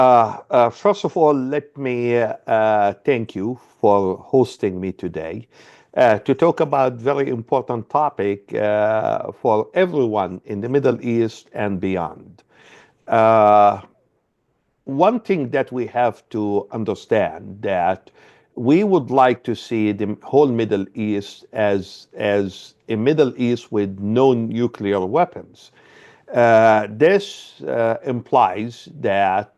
First of all, let me thank you for hosting me today to talk about very important topic for everyone in the Middle East and beyond. Uh, One thing that we have to understand that we would like to see the whole Middle East as a Middle East with no nuclear weapons. This implies that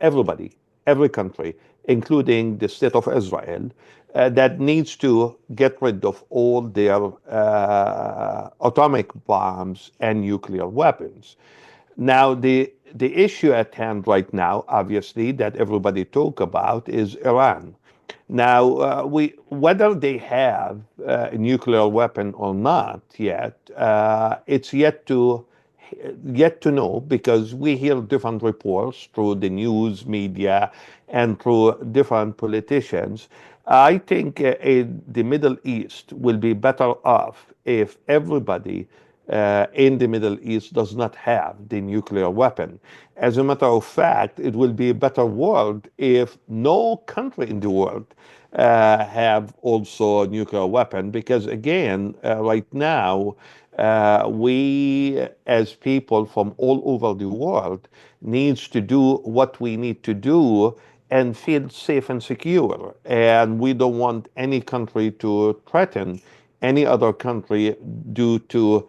everybody, every country, including the state of Israel, that needs to get rid of all their atomic bombs and nuclear weapons. Now, the issue at hand right now, obviously, that everybody talk about is Iran. Now, we whether they have a nuclear weapon or not yet, it's yet to know because we hear different reports through the news media and through different politicians. I think the Middle East will be better off if everybody in the Middle East does not have the nuclear weapon. As a matter of fact, it will be a better world if no country in the world have also a nuclear weapon because again, right now, we as people from all over the world needs to do what we need to do and feel safe and secure. And we don't want any country to threaten any other country due to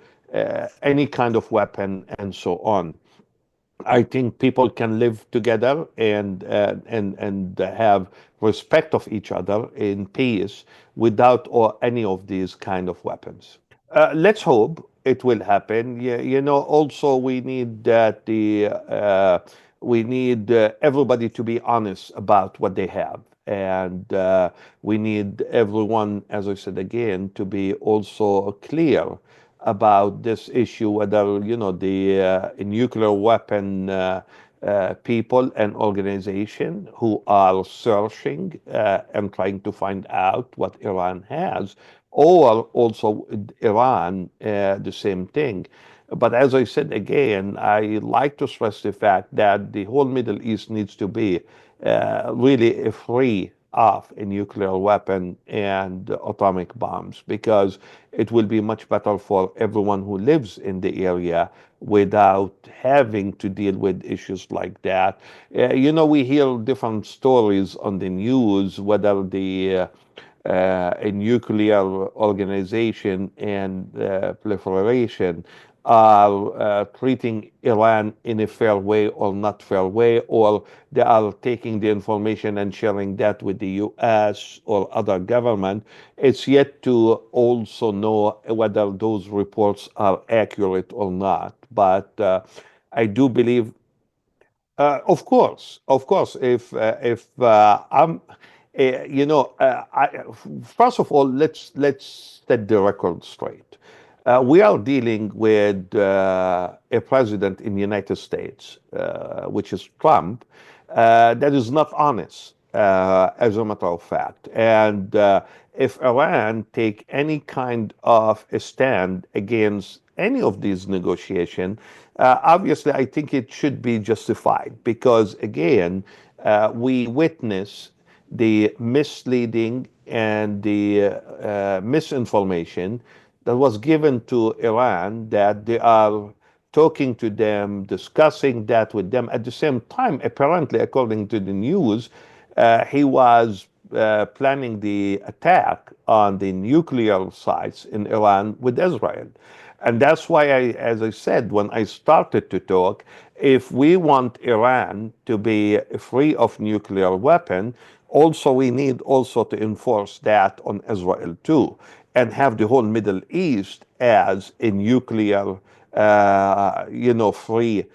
any kind of weapon and so on. I think people can live together and have respect of each other in peace without or any of these kind of weapons. Let's hope it will happen. Also we need that the we need everybody to be honest about what they have, and we need everyone, as I said again, to be also clear about this issue, whether the nuclear weapon people and organization who are searching and trying to find out what Iran has, or also Iran, the same thing. But as I said again, I like to stress the fact that the whole Middle East needs to be really free of a nuclear weapon and atomic bombs because it will be much better for everyone who lives in the area without having to deal with issues like that. We hear different stories on the news, whether a nuclear organization and proliferation are treating Iran in a fair way or not fair way, or they are taking the information and sharing that with the U.S. or other government. It's yet to also know whether those reports are accurate or not. But I do believe of course. If I'm, first of all, let's set the record straight. We are dealing with a president in the United States, which is Trump, that is not honest, as a matter of fact. And if Iran take any kind of a stand against any of these negotiations, obviously I think it should be justified because, again, we witness the misleading and the misinformation that was given to Iran that they are talking to them, discussing that with them. At the same time, apparently, according to the news, he was planning the attack on the nuclear sites in Iran with Israel. And that's why as I said, when I started to talk, if we want Iran to be free of nuclear weapon, also we need also to enforce that on Israel too, and have the whole Middle East as a nuclear, free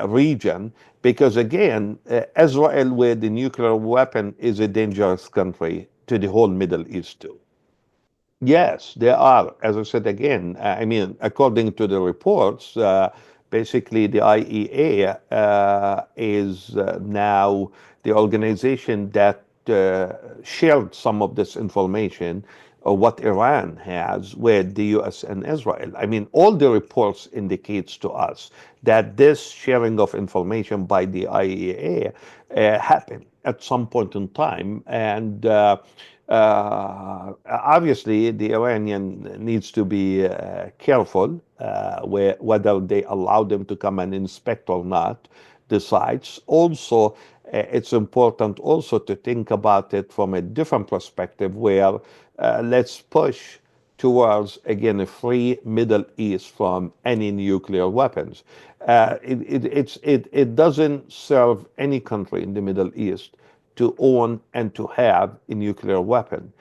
region. Because again, Israel with the nuclear weapon is a dangerous country to the whole Middle East too. Yes, there are. As I said again, I mean, according to the reports, basically the IEA is now the organization that shared some of this information what Iran has with the US and Israel. I mean, all the reports indicates to us that this sharing of information by the IAEA happened at some point in time, and obviously the Iranian needs to be careful whether they allow them to come and inspect or not the sites. Also, it's important also to think about it from a different perspective where let's push towards, again, a free Middle East from any nuclear weapons. It doesn't serve any country in the Middle East to own and to have a nuclear weapon.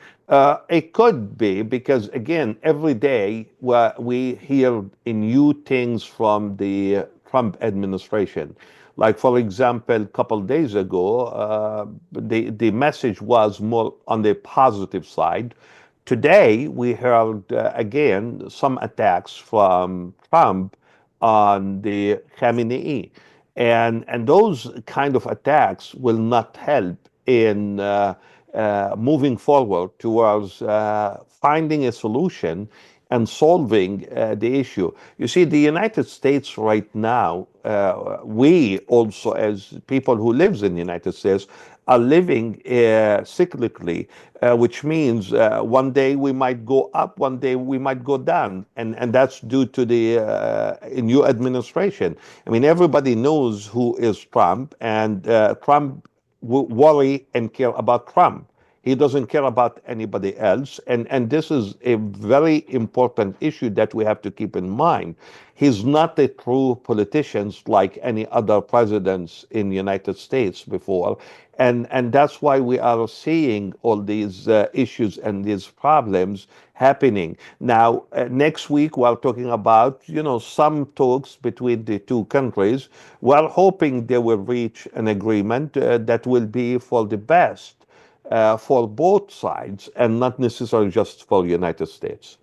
It could be because, again, every day we hear new things from the Trump administration. Like, for example, a couple of days ago, the message was more on the positive side. Today, we heard again some attacks from Trump on the Khamenei. And those kind of attacks will not help in moving forward towards finding a solution and solving the issue. You see, the United States right now, we also, as people who lives in the United States, are living cyclically, which means one day we might go up, one day we might go down, and that's due to the new administration. I mean, everybody knows who is Trump, and Trump worry and care about Trump. He doesn't care about anybody else. And this is a very important issue that we have to keep in mind. He's not a true politician like any other presidents in the United States before. And that's why we are seeing all these issues and these problems happening. Now, next week, we're talking about, some talks between the two countries. We're hoping they will reach an agreement that will be for the best for both sides and not necessarily just for the United States.